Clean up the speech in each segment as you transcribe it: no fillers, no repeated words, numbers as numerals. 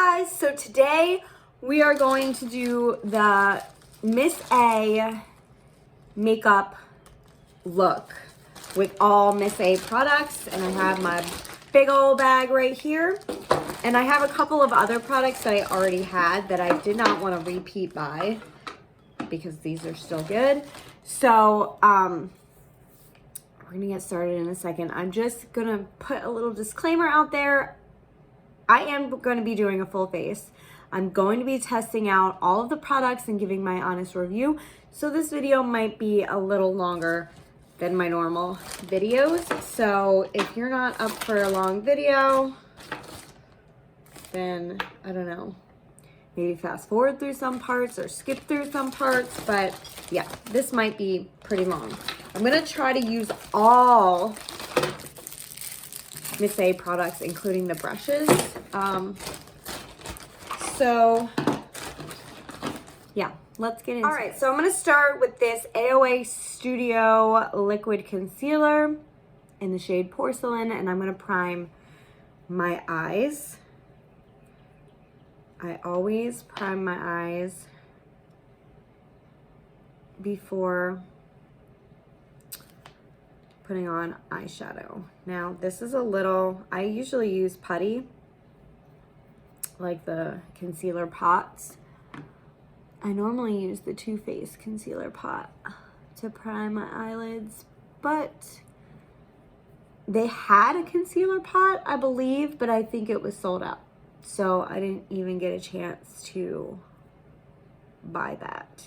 guys, so today we are going to do the Miss A makeup look with all Miss A products, and I have my big old bag right here, and I have a couple of other products that I already had that I did not want to repeat buy because these are still good. So we're gonna get started in a second. I'm just gonna put a little disclaimer out there. I am going to be doing a full face. I'm going to be testing out all of the products and giving my honest review. So this video might be a little longer than my normal videos. So if you're not up for a long video, then I don't know, maybe fast forward through some parts or skip through some parts. But yeah, this might be pretty long. I'm going to try to use all Miss A products, including the brushes. So yeah, let's get into it. All right, so I'm going to start with this AOA Studio Liquid Concealer in the shade Porcelain, and I'm going to prime my eyes. I always prime my eyes before putting on eyeshadow. Now this is a little, I usually use putty, like the concealer pots. I normally use the Too Faced concealer pot to prime my eyelids, but they had a concealer pot, I believe, but I think it was sold out. So I didn't even get a chance to buy that.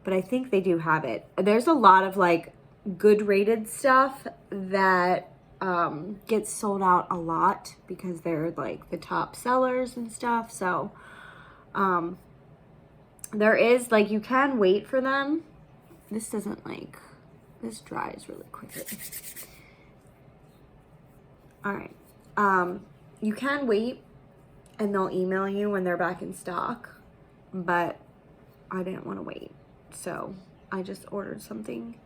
But I think they do have it. There's a lot of like good rated stuff that gets sold out a lot because they're like the top sellers and stuff. So there is like, you can wait for them. This doesn't like, this dries really quickly. All right, you can wait and they'll email you when they're back in stock, but I didn't want to wait, so I just ordered something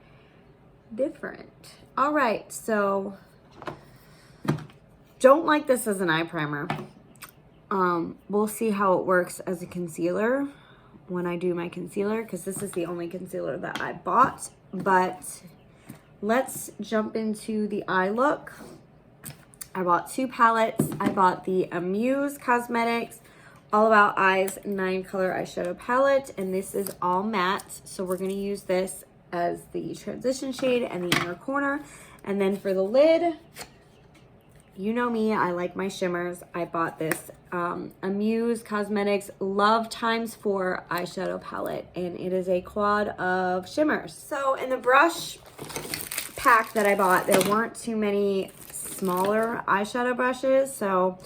different. All right, so don't like this as an eye primer. We'll see how it works as a concealer when I do my concealer, because this is the only concealer that I bought. But let's jump into the eye look. I bought two palettes. I bought the Amuse Cosmetics All About Eyes 9-color eyeshadow palette, and this is all matte, so we're going to use this as the transition shade and the inner corner. And then for the lid, you know me, I like my shimmers. I bought this Amuse Cosmetics Love x4 eyeshadow palette, and it is a quad of shimmers. So in the brush pack that I bought, there weren't too many smaller eyeshadow brushes, so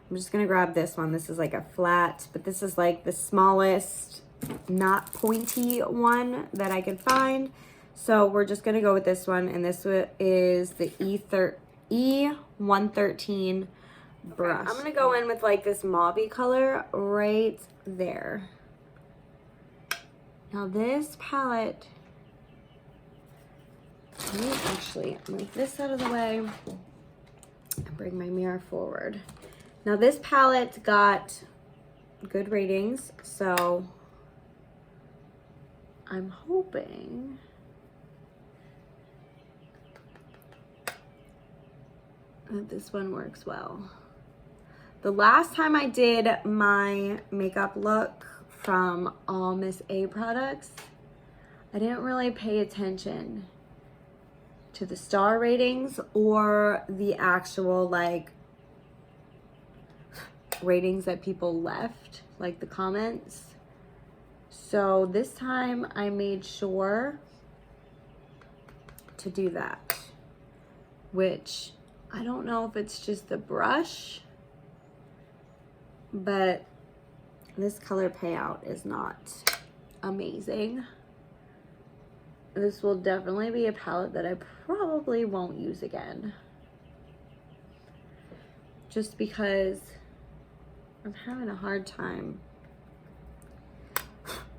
I'm just gonna grab this one. This is like a flat, but this is like the smallest, not pointy one that I could find. So we're just gonna go with this one, and this is the E113 brush. I'm gonna go in with like this mauvey color right there. Now this palette, let me actually move this out of the way and bring my mirror forward. Now this palette got good ratings, so I'm hoping that this one works well. The last time I did my makeup look from all Miss A products, I didn't really pay attention to the star ratings or the actual like ratings that people left, like the comments. So this time I made sure to do that, which I don't know if it's just the brush, but this color payout is not amazing. This will definitely be a palette that I probably won't use again, just because I'm having a hard time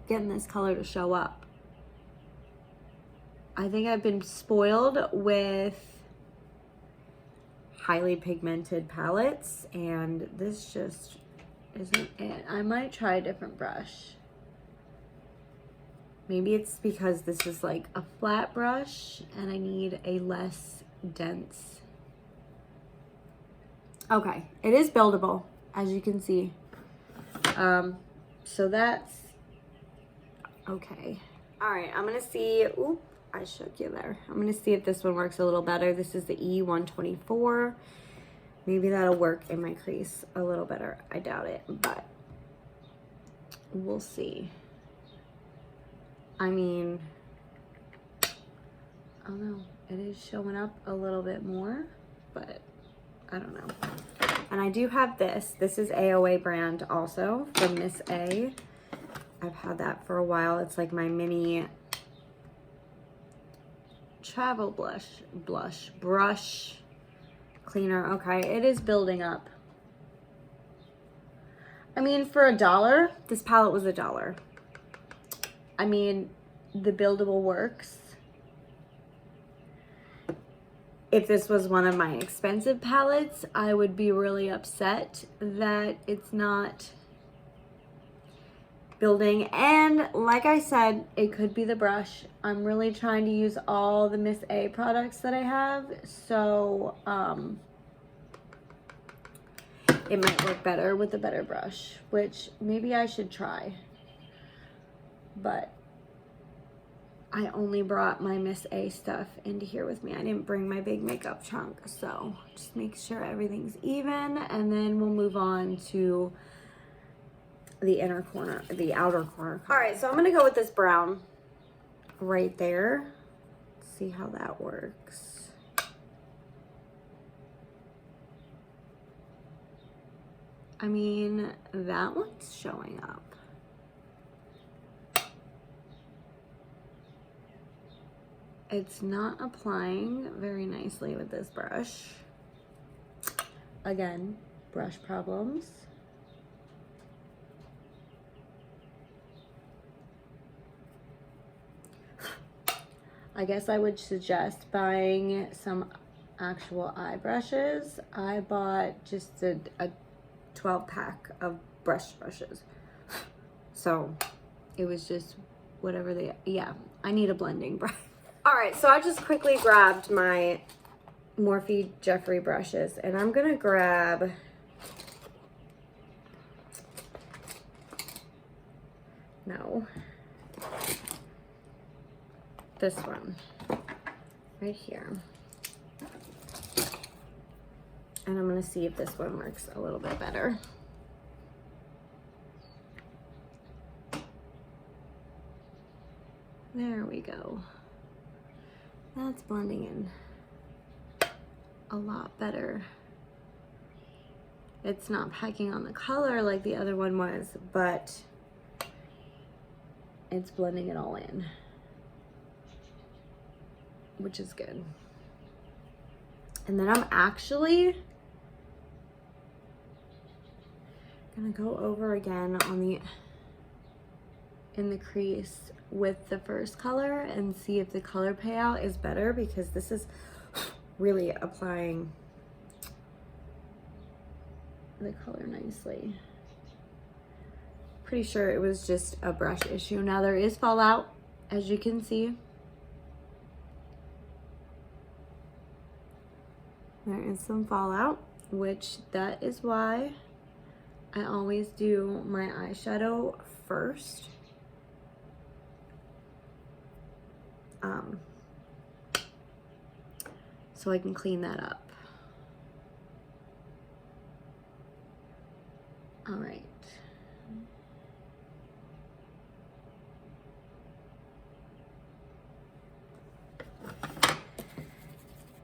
getting this color to show up. I think I've been spoiled with highly pigmented palettes, and this just isn't it. I might try a different brush. Maybe it's because this is like a flat brush and I need a less dense. Okay, it is buildable, as you can see. So that's okay. All right, I'm gonna see, oop, I shook you there. I'm gonna see if this one works a little better. This is the E124. Maybe that'll work in my crease a little better. I doubt it, but we'll see. I mean, I don't know. It is showing up a little bit more, but I don't know. And I do have this. This is AOA brand also from Miss A. I've had that for a while. It's like my mini travel brush cleaner. Okay, it is building up. I mean, for $1, this palette was $1. I mean, the buildable works. If this was one of my expensive palettes, I would be really upset that it's not building. And like I said, it could be the brush. I'm really trying to use all the Miss A products that I have, so it might work better with a better brush, which maybe I should try. But I only brought my Miss A stuff into here with me. I didn't bring my big makeup trunk, so just make sure everything's even, and then we'll move on to the inner corner, the outer corner. All right, so I'm gonna go with this brown right there. See how that works. I mean, that one's showing up. It's not applying very nicely with this brush. Again, brush problems. I guess I would suggest buying some actual eye brushes. I bought just a 12-pack of brushes. So it was just whatever yeah, I need a blending brush. All right, so I just quickly grabbed my Morphe Jeffree brushes, and I'm gonna grab this one right here. And I'm gonna see if this one works a little bit better. There we go. That's blending in a lot better. It's not packing on the color like the other one was, but it's blending it all in, which is good. And then I'm actually gonna go over again on in the crease with the first color and see if the color payout is better, because this is really applying the color nicely. Pretty sure it was just a brush issue. Now there is fallout, as you can see. There is some fallout, which that is why I always do my eyeshadow first. So I can clean that up. All right.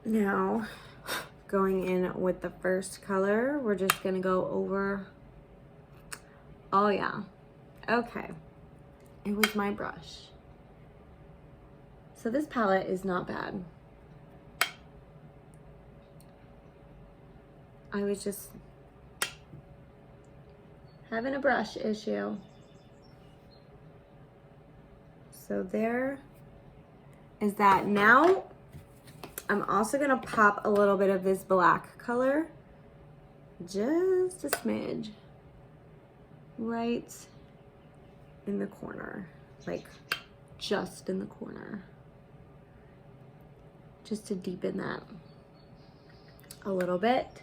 Now, going in with the first color, we're just gonna go over, oh yeah, okay. It was my brush. So this palette is not bad. I was just having a brush issue. So there is that. Now I'm also gonna pop a little bit of this black color, just a smidge. right in the corner, like just in the corner, just to deepen that a little bit.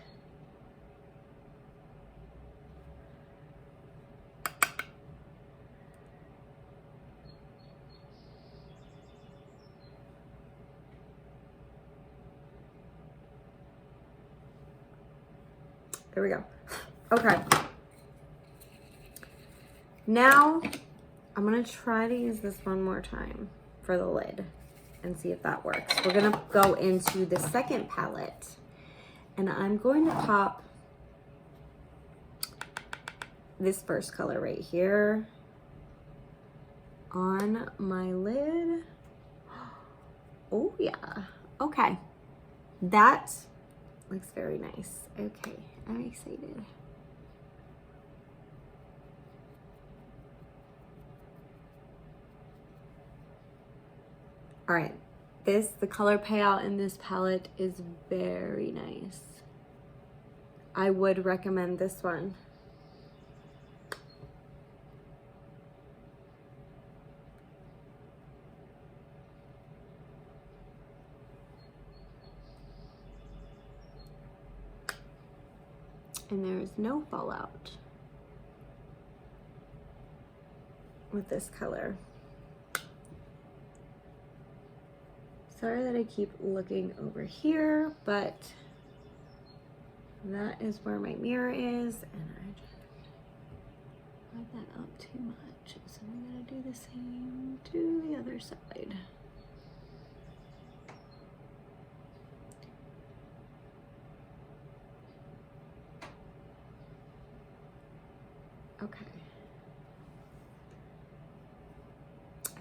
There we go. Okay. Now I'm gonna try to use this one more time for the lid and see if that works. We're gonna go into the second palette and I'm going to pop this first color right here on my lid. Oh yeah, okay. That looks very nice. Okay, I'm excited. All right, the color payout in this palette is very nice. I would recommend this one. And there's no fallout with this color. Sorry that I keep looking over here, but that is where my mirror is, and I just light that up too much. So I'm gonna do the same to the other side. Okay.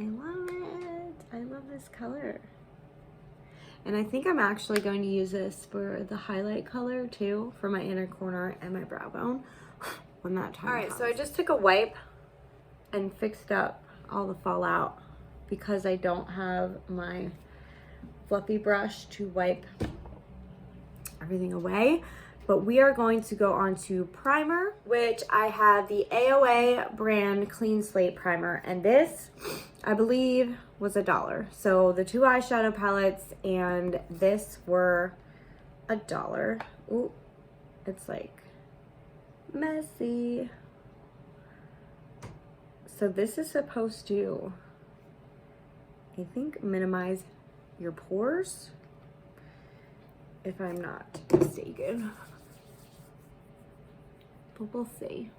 I love it. I love this color. And I think I'm actually going to use this for the highlight color too, for my inner corner and my brow bone when that time comes. All right, so I just took a wipe and fixed up all the fallout because I don't have my fluffy brush to wipe everything away. But we are going to go on to primer, which I have the AOA brand Clean Slate Primer. And this, I believe, was $1. So the two eyeshadow palettes and this were $1. Ooh, it's like messy. So this is supposed to, I think, minimize your pores, if I'm not mistaken. But we'll see.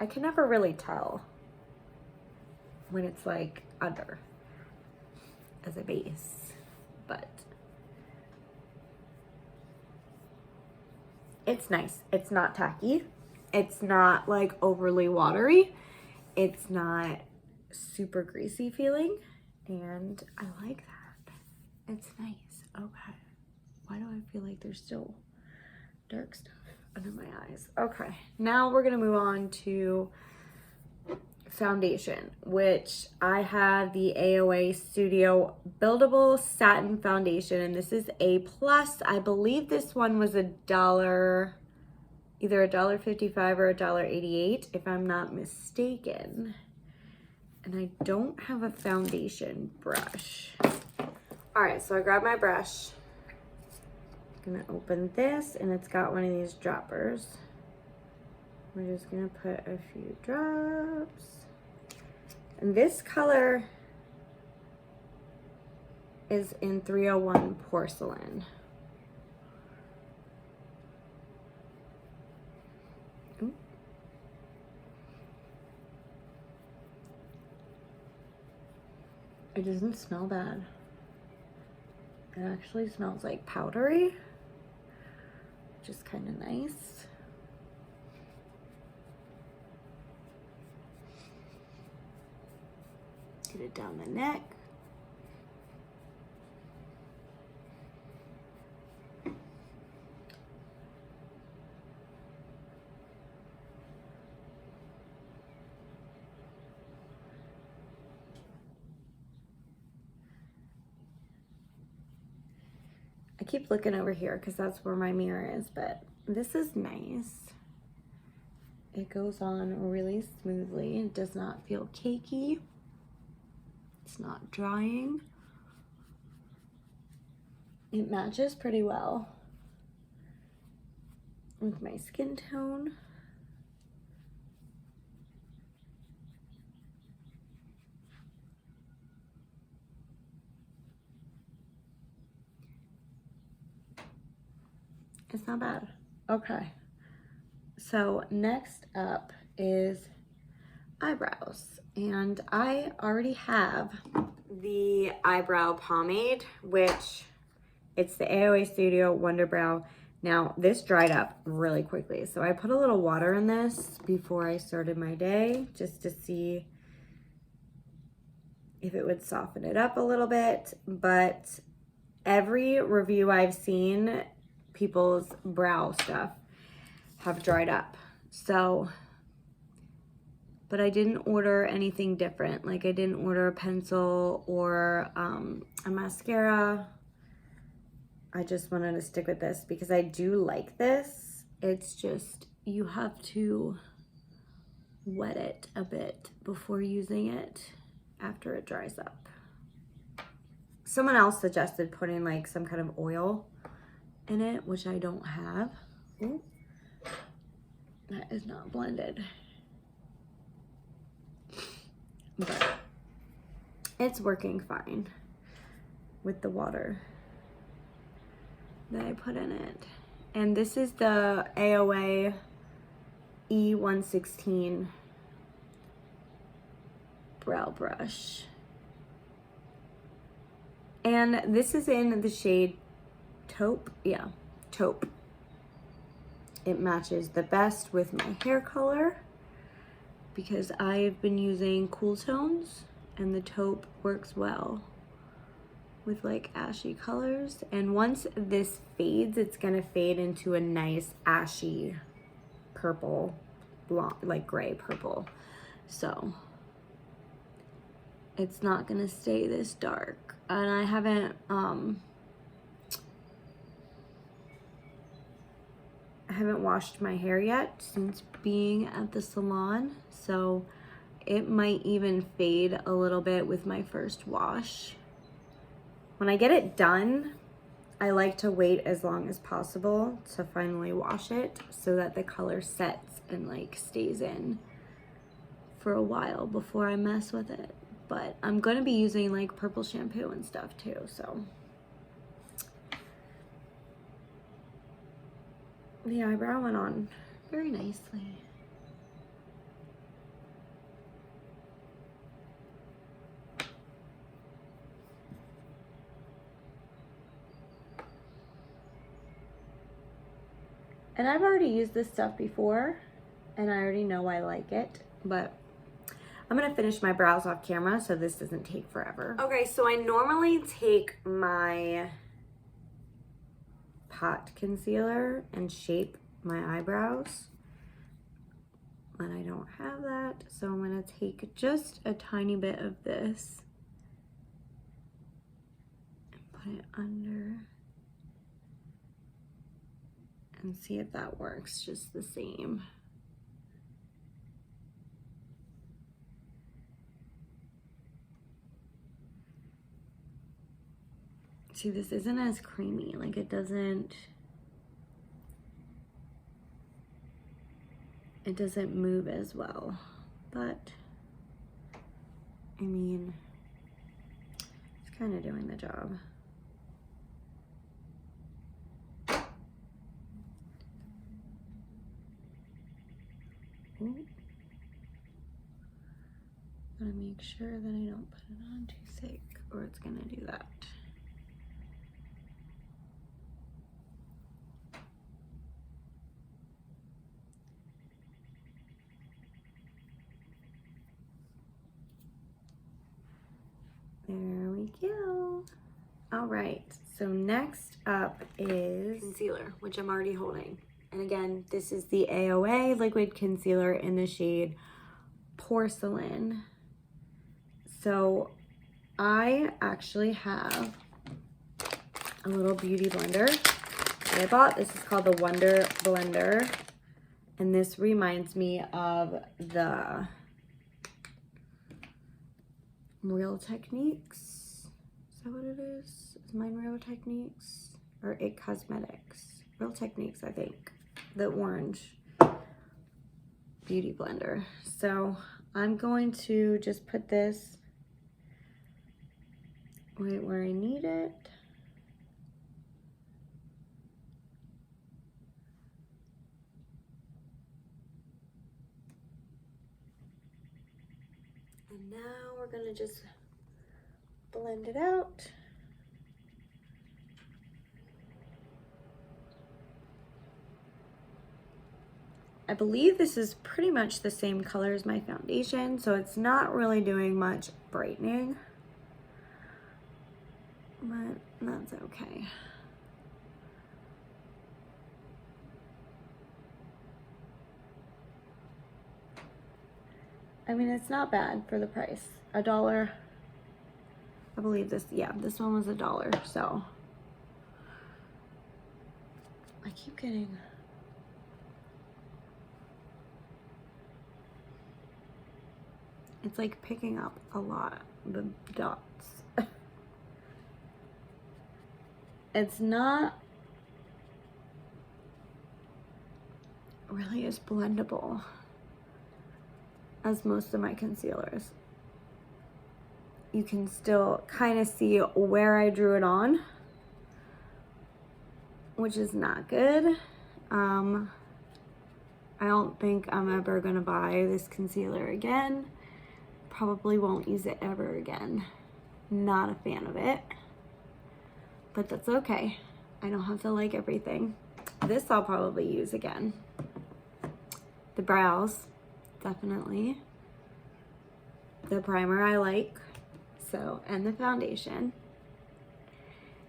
I can never really tell when it's like under as a base, but it's nice. It's not tacky. It's not like overly watery. It's not super greasy feeling, and I like that. It's nice. Okay. Why do I feel like there's still dark stuff under my eyes? Okay, now we're gonna move on to foundation, which I have the AOA Studio Buildable Satin Foundation, and this is A+. I believe this one was $1, either $1.55 or $1.88, if I'm not mistaken. And I don't have a foundation brush. All right, so I grabbed my brush. Gonna open this, and it's got one of these droppers. We're just gonna put a few drops. And this color is in 301 Porcelain. Ooh. It doesn't smell bad. It actually smells like powdery, which is kind of nice. Get it down the neck. I keep looking over here because that's where my mirror is, but this is nice. It goes on really smoothly. It does not feel cakey. It's not drying. It matches pretty well with my skin tone. It's not bad. Okay. So next up is eyebrows. And I already have the eyebrow pomade, which it's the AOA Studio Wonder Brow. Now, this dried up really quickly. So I put a little water in this before I started my day just to see if it would soften it up a little bit. But every review I've seen, people's brow stuff have dried up. So, but I didn't order anything different. Like I didn't order a pencil or a mascara. I just wanted to stick with this because I do like this. It's just, you have to wet it a bit before using it after it dries up. Someone else suggested putting like some kind of oil in it, which I don't have. Ooh, that is not blended. But it's working fine with the water that I put in it. And this is the AOA E116 brow brush. And this is in the shade Taupe. Yeah, Taupe. It matches the best with my hair color because I've been using cool tones, and the Taupe works well with like ashy colors. And once this fades, it's gonna fade into a nice ashy purple, blonde, like gray purple. So it's not gonna stay this dark. And I haven't washed my hair yet since being at the salon, so it might even fade a little bit with my first wash. When I get it done, I like to wait as long as possible to finally wash it so that the color sets and like stays in for a while before I mess with it. But I'm gonna be using like purple shampoo and stuff too, so. The eyebrow went on very nicely. And I've already used this stuff before, and I already know I like it, but I'm gonna finish my brows off camera so this doesn't take forever. Okay, so I normally take my pot concealer and shape my eyebrows, but I don't have that, so I'm gonna take just a tiny bit of this and put it under and see if that works just the same. See, this isn't as creamy, like it doesn't move as well, but I mean, it's kind of doing the job. Ooh. Gotta make sure that I don't put it on too thick or it's gonna do that. There we go. All right, so next up is concealer, which I'm already holding. And again, this is the AOA liquid concealer in the shade Porcelain. So I actually have a little beauty blender that I bought. This is called the Wonder Blender. And this reminds me of the Real Techniques. Is that what it is? Is mine Real Techniques? Or It Cosmetics? Real Techniques, I think. The orange beauty blender. So I'm going to just put this right where I need it. And now we're gonna just blend it out. I believe this is pretty much the same color as my foundation, so it's not really doing much brightening, but that's okay. I mean, it's not bad for the price. $1. I believe this, yeah, this one was $1, so. I keep getting, it's like picking up a lot, the dots. It's not really as blendable as most of my concealers. You can still kind of see where I drew it on, which is not good. I don't think I'm ever gonna buy this concealer again. Probably won't use it ever again. Not a fan of it, but that's okay. I don't have to like everything. This I'll probably use again. The brows, definitely. The primer I like, so, and the foundation.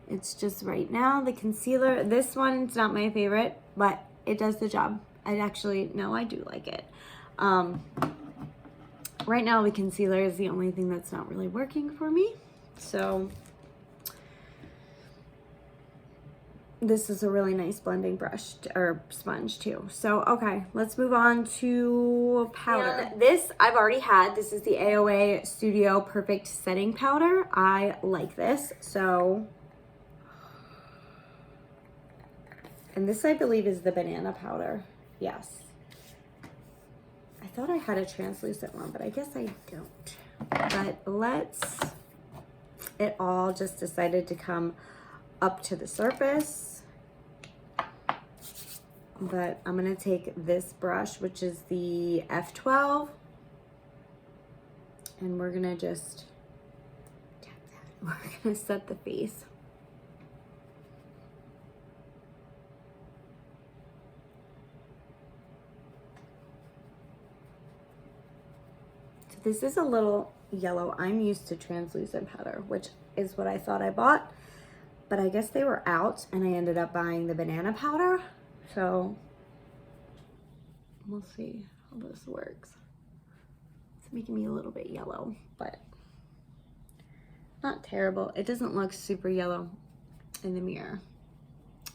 It's just right now, the concealer, this one's not my favorite, but it does the job. I actually, no, I do like it. Right now the concealer is the only thing that's not really working for me. So this is a really nice blending brush or sponge too. So, okay, let's move on to powder. And this I've already had. This is the AOA Studio Perfect Setting Powder. I like this. So, and this I believe is the banana powder. Yes. I thought I had a translucent one, but I guess I don't. But it all just decided to come up to the surface. But I'm gonna take this brush, which is the F12, and we're gonna just tap that. We're gonna set the face. So this is a little yellow. I'm used to translucent powder, which is what I thought I bought, but I guess they were out and I ended up buying the banana powder. So we'll see how this works. It's making me a little bit yellow, but not terrible. It doesn't look super yellow in the mirror,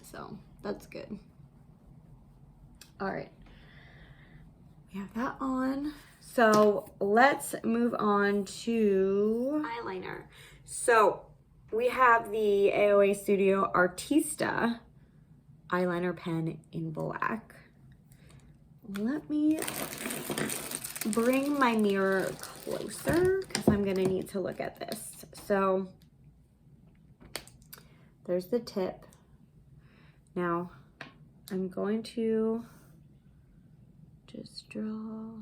so that's good. All right, we have that on. So let's move on to eyeliner. So we have the AOA Studio Artista eyeliner pen in black. Let me bring my mirror closer because I'm gonna need to look at this. So there's the tip. Now I'm going to just draw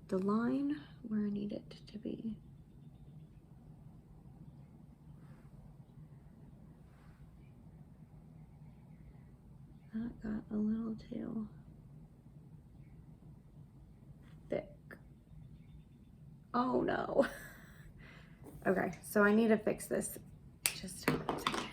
the line where I need it to be. That got a little too thick. Oh no. Okay, so I need to fix this. Just hold on a second.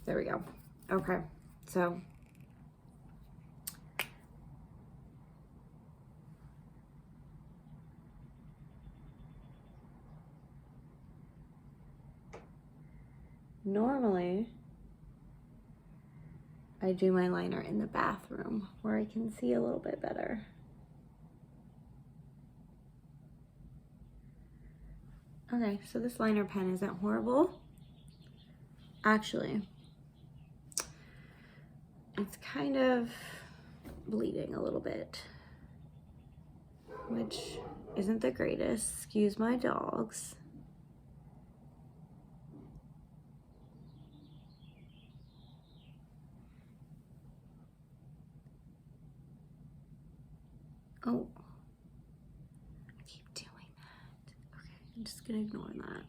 There we go. Okay, so normally I do my liner in the bathroom where I can see a little bit better. Okay, so this liner pen isn't horrible. Actually, it's kind of bleeding a little bit, which isn't the greatest. Excuse my dogs. Oh, I keep doing that. Okay, I'm just gonna ignore that.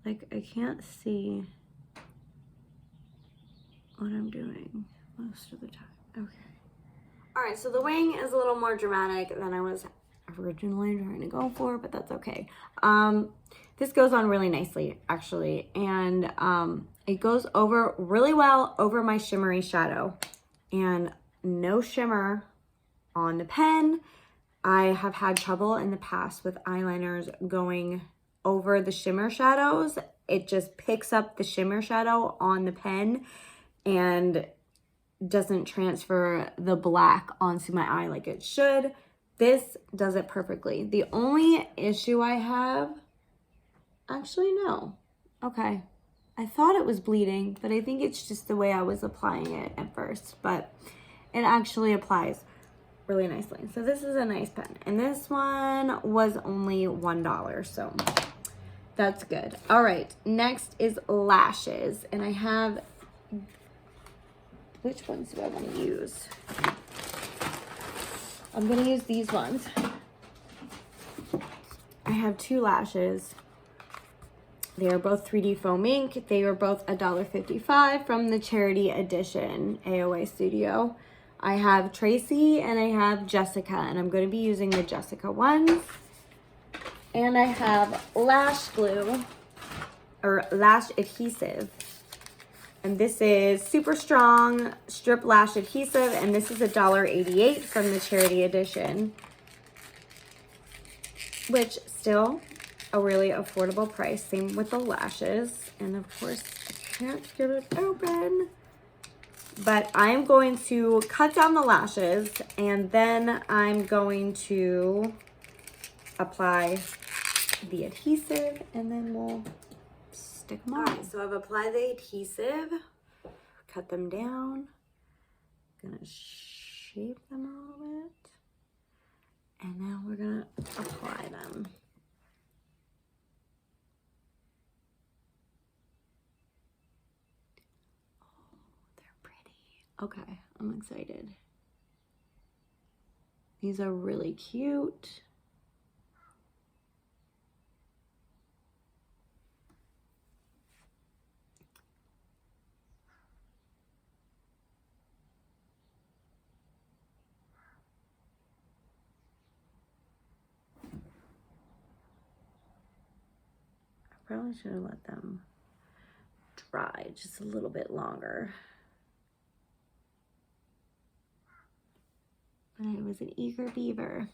Like, I can't see what I'm doing most of the time. Okay. All right, so the wing is a little more dramatic than I was originally trying to go for, but that's okay. This goes on really nicely, actually, and it goes over really well over my shimmery shadow, and no shimmer on the pen. I have had trouble in the past with eyeliners going over the shimmer shadows. It just picks up the shimmer shadow on the pen and doesn't transfer the black onto my eye like it should. This does it perfectly. The only issue I have, actually no. Okay, I thought it was bleeding, but I think it's just the way I was applying it at first, but it actually applies really nicely. So this is a nice pen, and this one was only $1, so that's good. All right, next is lashes, and I have, which ones do I want to use? I'm gonna use these ones. I have 2 lashes. They are both 3D foam ink. They are both $1.55 from the charity edition AOA Studio. I have Tracy and I have Jessica, and I'm going to be using the Jessica ones. And I have lash glue, or lash adhesive. And this is super strong strip lash adhesive, and this is $1.88 from the charity edition, which still a really affordable price. Same with the lashes, and of course I can't get it open. But I'm going to cut down the lashes, and then I'm going to apply the adhesive, and then we'll stick them on. All right, so I've applied the adhesive, cut them down. Gonna shape them a little bit, and now we're gonna apply them. Okay, I'm excited. These are really cute. I probably should have let them dry just a little bit longer. But I was an eager beaver.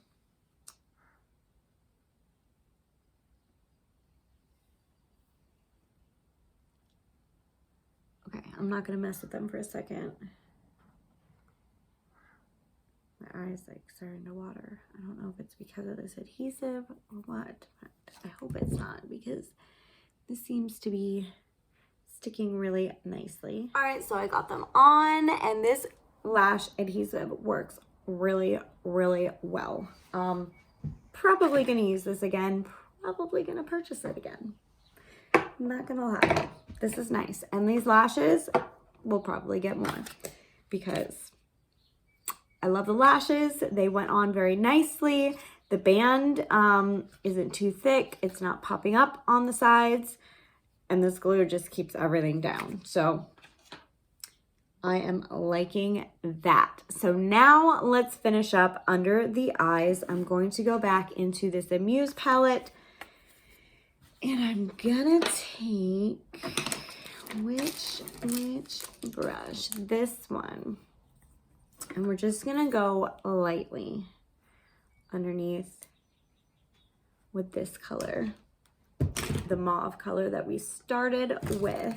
Okay, I'm not gonna mess with them for a second. My eyes like starting to water. I don't know if it's because of this adhesive or what, but I hope it's not, because this seems to be sticking really nicely. All right, so I got them on, and this lash adhesive works really, really well. Probably gonna use this again, probably gonna purchase it again. I'm not gonna lie, this is nice. And these lashes will probably get more because I love the lashes. They went on very nicely. The band isn't too thick. It's not popping up on the sides. And this glue just keeps everything down. So I am liking that. So now let's finish up under the eyes. I'm going to go back into this Amuse palette, and I'm gonna take which brush? This one. And we're just gonna go lightly underneath with this color, the mauve color that we started with.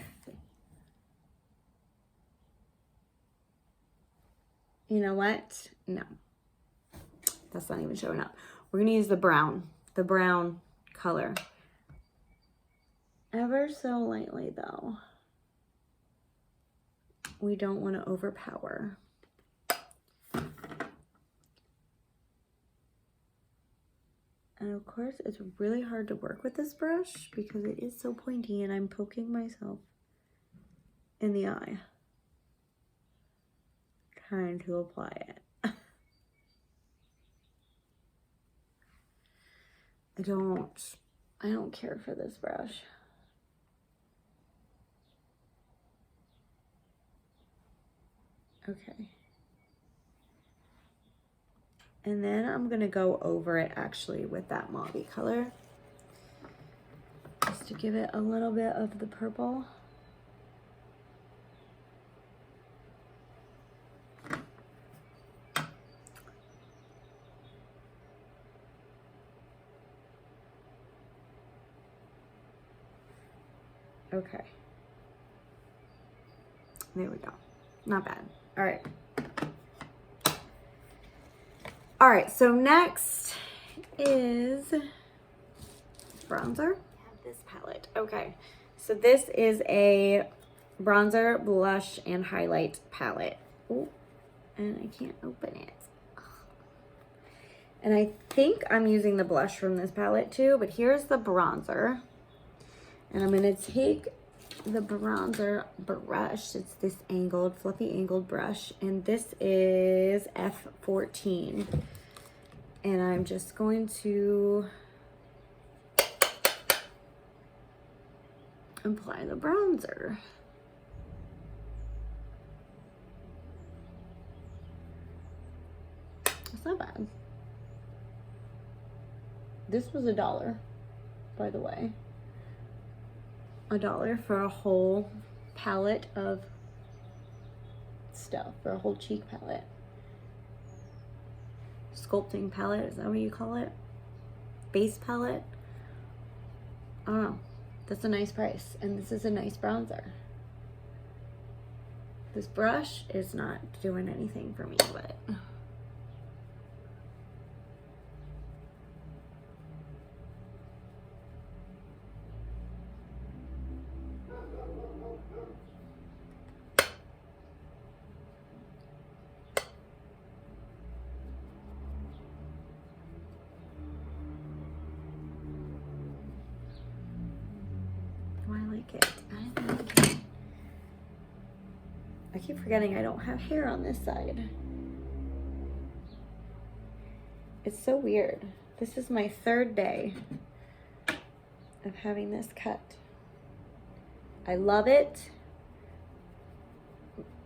You know what? No, that's not even showing up. We're gonna use the brown color. Ever so lightly though. We don't want to overpower. And of course, it's really hard to work with this brush because it is so pointy and I'm poking myself in the eye trying to apply it. I don't care for this brush. Okay. And then I'm gonna go over it actually with that mauve color, just to give it a little bit of the purple. Okay. There we go. Not bad. All right. All right, so next is bronzer. I have this palette. Okay, so this is a bronzer, blush, and highlight palette. Oh, and I can't open it. And I think I'm using the blush from this palette too, but here's the bronzer. And I'm gonna take the bronzer brush. It's this angled, fluffy angled brush, and this is F14. And I'm just going to apply the bronzer. It's not bad. This was $1, by the way. $1 for a whole palette of stuff, for a whole cheek palette. Sculpting palette, is that what you call it? Base palette? I don't know. That's a nice price. And this is a nice bronzer. This brush is not doing anything for me, but I keep forgetting I don't have hair on this side. It's so weird. This is my 3rd day of having this cut. I love it,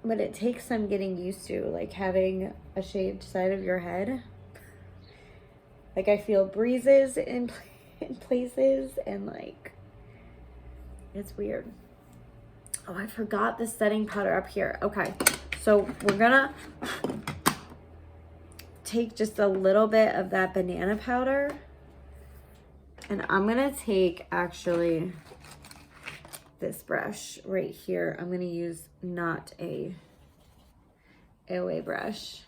but it takes some getting used to, like having a shaved side of your head. Like I feel breezes in places, and like, it's weird. Oh, I forgot the setting powder up here. Okay, so we're gonna take just a little bit of that banana powder, and I'm gonna take actually this brush right here. I'm gonna use not a AOA brush,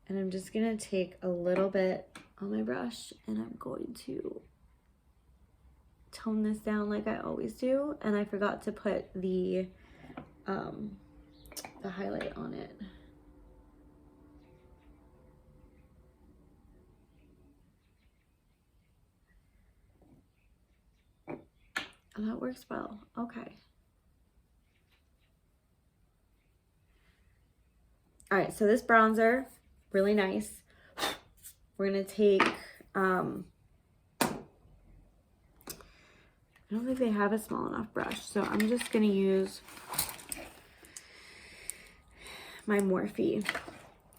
and I'm just gonna take a little bit on my brush, and I'm going to tone this down like I always do. And I forgot to put the highlight on it. Oh, that works well. Okay. All right, so this bronzer, really nice. We're gonna take, I don't think they have a small enough brush, so I'm just gonna use my Morphe.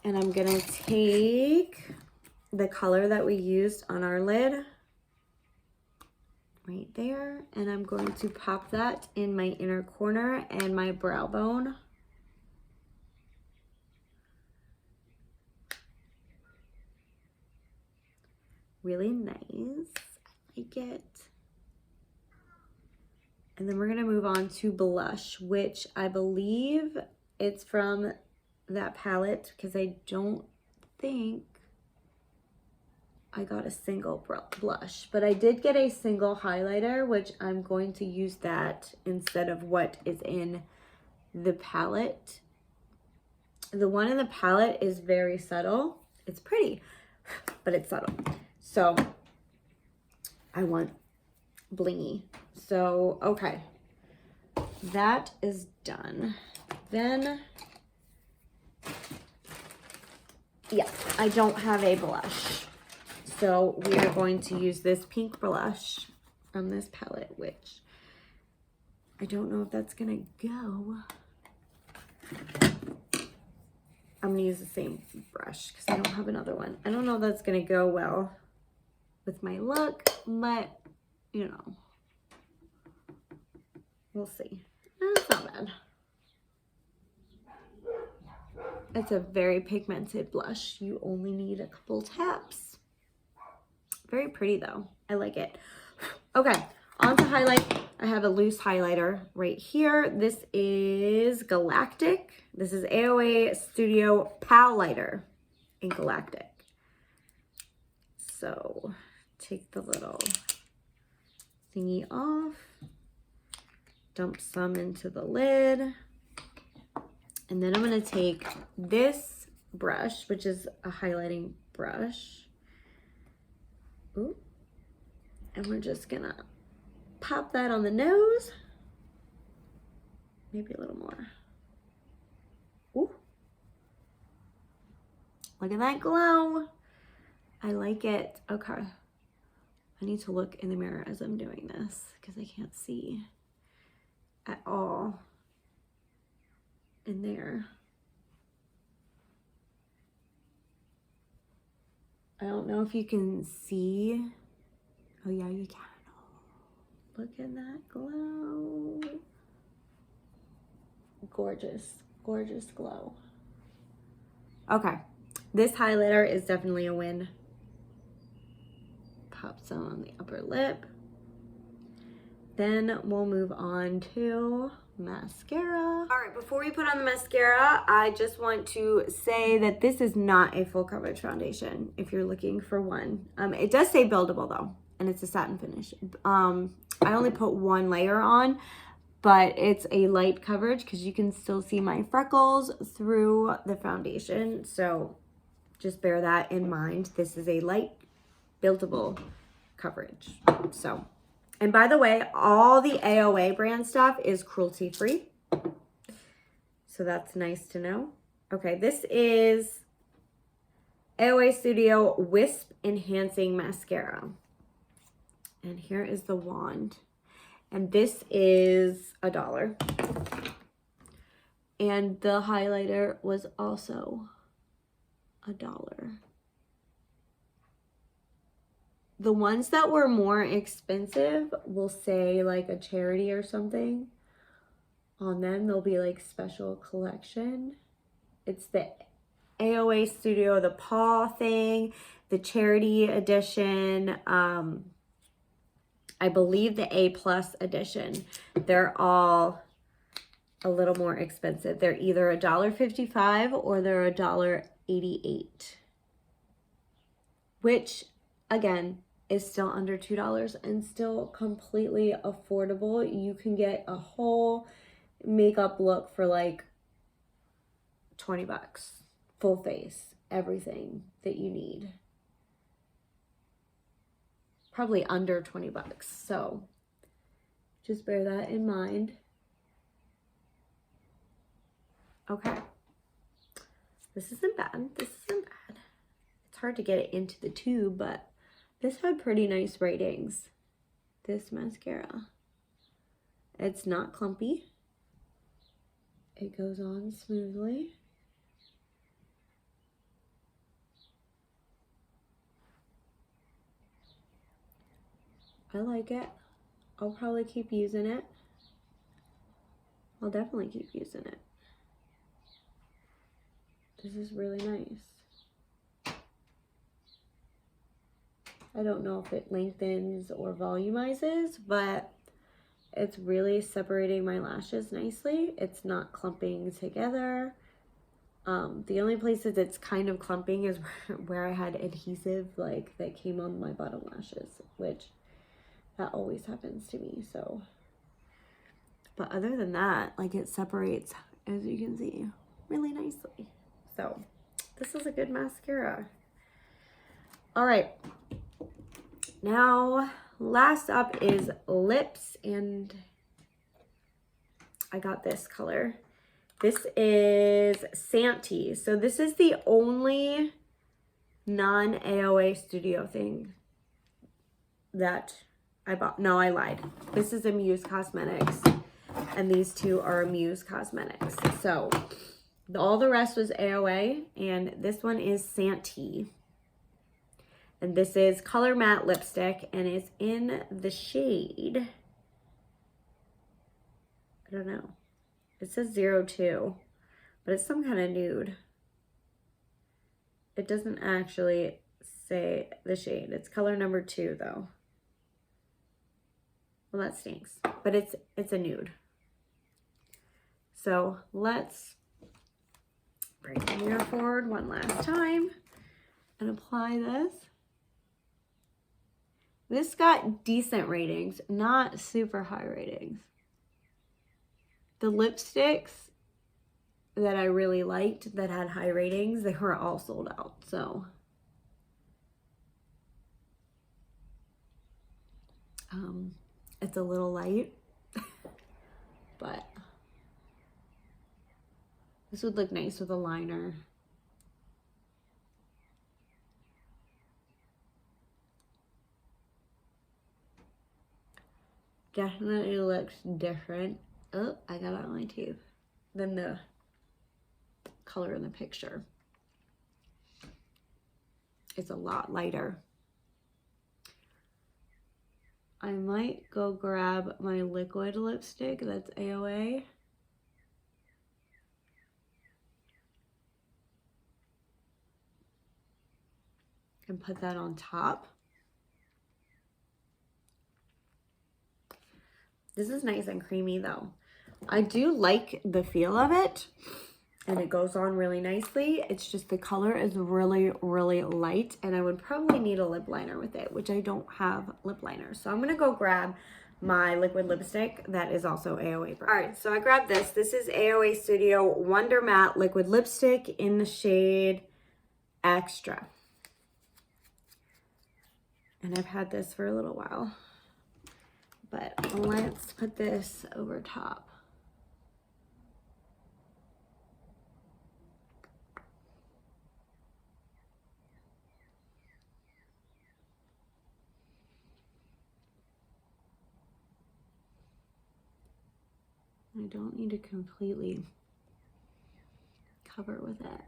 And I'm gonna take the color that we used on our lid right there, and I'm going to pop that in my inner corner and my brow bone. Really nice. I like it. And then we're gonna move on to blush, which I believe it's from that palette, because I don't think I got a single blush, but I did get a single highlighter, which I'm going to use that instead of what is in the palette. The one in the palette is very subtle. It's pretty, but it's subtle. So I want blingy. So, okay, that is done. Then, yeah, I don't have a blush. So we are going to use this pink blush from this palette, which I don't know if that's gonna go. I'm gonna use the same brush because I don't have another one. I don't know if that's gonna go well with my look, but you know, we'll see. It's not bad. It's a very pigmented blush. You only need a couple taps. Very pretty though. I like it. Okay, on to highlight. I have a loose highlighter right here. This is Galactic. This is AOA Studio Pal Lighter in Galactic. So take the little thingy off, dump some into the lid, and then I'm gonna take this brush, which is a highlighting brush. Ooh. And we're just gonna pop that on the nose. Maybe a little more. Ooh. Look at that glow. I like it. Okay. I need to look in the mirror as I'm doing this because I can't see at all in there. I don't know if you can see. Oh yeah, you can. Look at that glow. Gorgeous, gorgeous glow. Okay, this highlighter is definitely a win. Pop some on the upper lip. Then we'll move on to mascara. All right, before we put on the mascara, I just want to say that this is not a full coverage foundation if you're looking for one. It does say buildable though, and it's a satin finish. I only put one layer on, but it's a light coverage because you can still see my freckles through the foundation. So just bear that in mind. This is a light buildable coverage. So, and by the way, all the AOA brand stuff is cruelty free. So that's nice to know. Okay, this is AOA Studio Wisp Enhancing Mascara. And here is the wand. And this is $1. And the highlighter was also $1. The ones that were more expensive will say like a charity or something. On them, they'll be like special collection. It's the AOA Studio, the paw thing, the charity edition, I believe the A+ edition. They're all a little more expensive. They're either $1.55 or they're $1.88, which again is still under $2 and still completely affordable. You can get a whole makeup look for like 20 bucks, full face, everything that you need. Probably under 20 bucks. So just bear that in mind. Okay. This isn't bad. This isn't bad. It's hard to get it into the tube, but this had pretty nice ratings. This mascara. It's not clumpy. It goes on smoothly. I like it. I'll probably keep using it. I'll definitely keep using it. This is really nice. I don't know if it lengthens or volumizes, but it's really separating my lashes nicely. It's not clumping together. The only places it's kind of clumping is where I had adhesive like that came on my bottom lashes, which that always happens to me. So, but other than that, like it separates, as you can see, really nicely. So this is a good mascara. All right, now last up is lips, and I got this color. This is Santee. So this is the only non-AOA Studio thing that I bought. No, I lied. This is Muse Cosmetics, and these two are Muse Cosmetics. So all the rest was AOA, and this one is Santee. And this is Color Matte Lipstick, and it's in the shade, I don't know. It says 02, but it's some kind of nude. It doesn't actually say the shade. It's color number 2 though. Well, that stinks, but it's a nude. So let's bring the mirror forward one last time and apply this. This got decent ratings, not super high ratings. The lipsticks that I really liked that had high ratings, they were all sold out. So it's a little light, but this would look nice with a liner. Definitely looks different. Oh, I got it on my teeth. Than the color in the picture. It's a lot lighter. I might go grab my liquid lipstick that's AOA. And put that on top. This is nice and creamy though. I do like the feel of it, and it goes on really nicely. It's just the color is really, really light, and I would probably need a lip liner with it, which I don't have lip liner. So I'm gonna go grab my liquid lipstick that is also AOA brand. All right, so I grabbed this. This is AOA Studio Wonder Matte Liquid Lipstick in the shade Extra. And I've had this for a little while, but let's put this over top. I don't need to completely cover with it.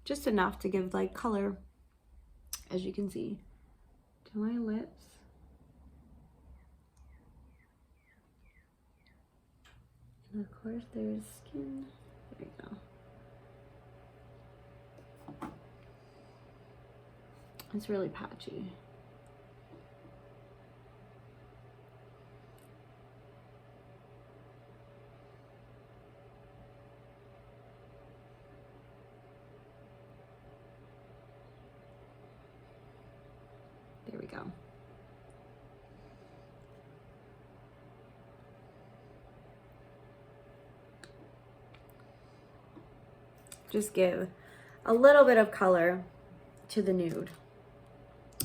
Just enough to give like color, as you can see, to my lips. And of course there's skin. There we go. It's really patchy. There we go. Just give a little bit of color to the nude,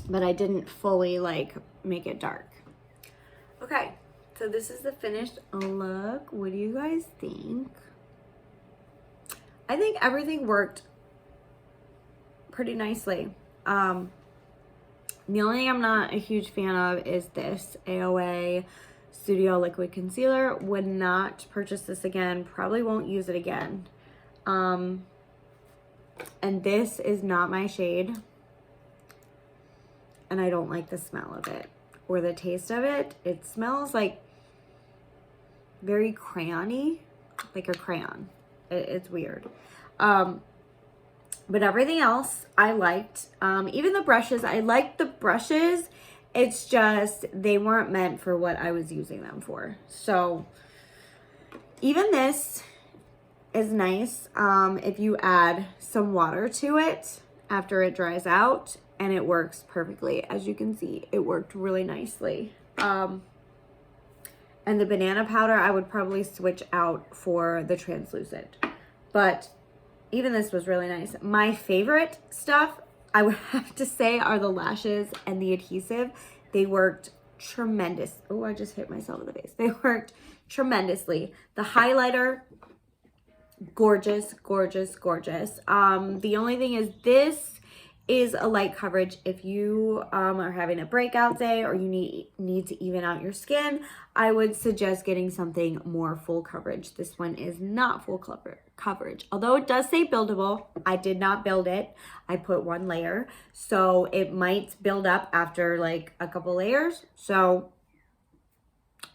but I didn't fully like make it dark. Okay, so this is the finished look. What do you guys think? I think everything worked pretty nicely. The only thing I'm not a huge fan of is this AOA Studio Liquid Concealer. Would not purchase this again. Probably won't use it again. And this is not my shade. and I don't like the smell of it or the taste of it. It smells like very crayon-y, like a crayon. It's weird. But everything else I liked. Even the brushes, I liked the brushes. It's just they weren't meant for what I was using them for. So even this is nice if you add some water to it after it dries out, and it works perfectly. As you can see, it worked really nicely. And the banana powder, I would probably switch out for the translucent. But even this was really nice. My favorite stuff, I would have to say, are the lashes and the adhesive. They worked tremendous. Oh, I just hit myself in the face. They worked tremendously. The highlighter, gorgeous, gorgeous, gorgeous. The only thing is this is a light coverage. If you are having a breakout day or you need to even out your skin, I would suggest getting something more full coverage. This one is not full coverage. Although it does say buildable, I did not build it. I put one layer, so it might build up after like a couple layers. So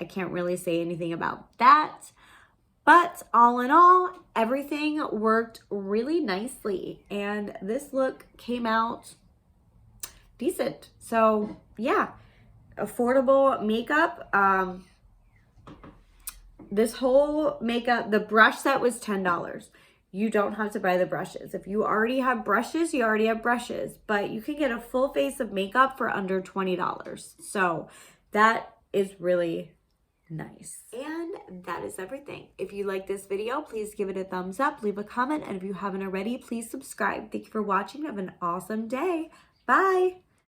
I can't really say anything about that. But all in all, everything worked really nicely, and this look came out decent. So yeah, affordable makeup. This whole makeup, the brush set was $10. You don't have to buy the brushes. If you already have brushes, you already have brushes, but you can get a full face of makeup for under $20. So that is really nice. And that is everything. If you like this video, please give it a thumbs up, leave a comment, and if you haven't already, please subscribe. Thank you for watching. Have an awesome day. Bye.